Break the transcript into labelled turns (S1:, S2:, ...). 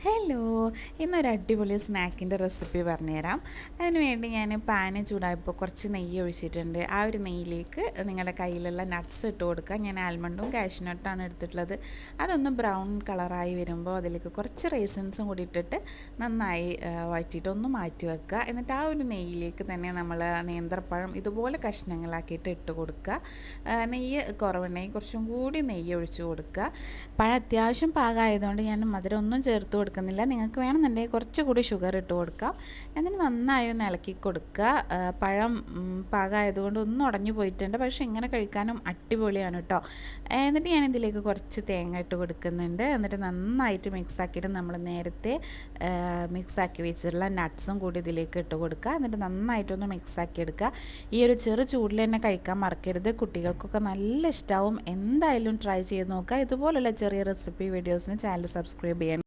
S1: Hello, ഇന്നൊരു അടിപൊളി സ്നാക്കിൻ്റെ recipe പറഞ്ഞുതരാം. അതിന് വേണ്ടി ഞാൻ പാന് ചൂടായപ്പോൾ കുറച്ച് നെയ്യ് ഒഴിച്ചിട്ടുണ്ട്. ആ ഒരു നെയ്യിലേക്ക് നിങ്ങളുടെ കയ്യിലുള്ള നട്ട്സ് ഇട്ട് കൊടുക്കുക. ഞാൻ ആൽമണ്ടും കാഷ്നട്ടാണ് എടുത്തിട്ടുള്ളത്. അതൊന്ന് ബ്രൗൺ കളറായി വരുമ്പോൾ അതിലേക്ക് കുറച്ച് റേസിൻസും കൂടി ഇട്ടിട്ട് നന്നായി വഴറ്റിയിട്ട് ഒന്ന് മാറ്റി വെക്കുക. എന്നിട്ട് ആ ഒരു നെയ്യിലേക്ക് തന്നെ നമ്മൾ നേന്ത്രപ്പഴം ഇതുപോലെ കഷ്ണങ്ങളാക്കിയിട്ട് ഇട്ട് കൊടുക്കുക. നെയ്യ് കുറവുണ്ടെങ്കിൽ കുറച്ചും കൂടി നെയ്യ് ഒഴിച്ച് കൊടുക്കുക. പഴം അത്യാവശ്യം പാകമായതുകൊണ്ട് ഞാൻ മധുരം ഒന്നും ചേർത്ത് കൊടുക്കുന്നില്ല. നിങ്ങൾക്ക് വേണമെന്നുണ്ടെങ്കിൽ കുറച്ചുകൂടി ഷുഗർ ഇട്ട് കൊടുക്കാം. എന്നിട്ട് നന്നായി ഒന്ന് ഇളക്കി കൊടുക്കുക. പഴം പാകമായതുകൊണ്ട് ഒന്നും ഉടഞ്ഞു പോയിട്ടുണ്ട്, പക്ഷേ ഇങ്ങനെ കഴിക്കാനും അടിപൊളിയാണ് കേട്ടോ. എന്നിട്ട് ഞാൻ ഇതിലേക്ക് കുറച്ച് തേങ്ങ ഇട്ട് കൊടുക്കുന്നുണ്ട്. എന്നിട്ട് നന്നായിട്ട് മിക്സ് ആക്കിയിട്ട് നമ്മൾ നേരത്തെ മിക്സാക്കി വെച്ചിട്ടുള്ള നട്ട്സും കൂടി ഇതിലേക്ക് ഇട്ട് കൊടുക്കുക. എന്നിട്ട് നന്നായിട്ടൊന്ന് മിക്സ് ആക്കി എടുക്കുക. ഈ ഒരു ചെറു ചൂടിൽ തന്നെ കഴിക്കാൻ മറക്കരുത്. കുട്ടികൾക്കൊക്കെ നല്ല ഇഷ്ടമാവും. എന്തായാലും ട്രൈ ചെയ്ത് നോക്കുക. ഇതുപോലുള്ള ചെറിയ റെസിപ്പി വീഡിയോസിന് ചാനൽ സബ്സ്ക്രൈബ് ചെയ്യണം.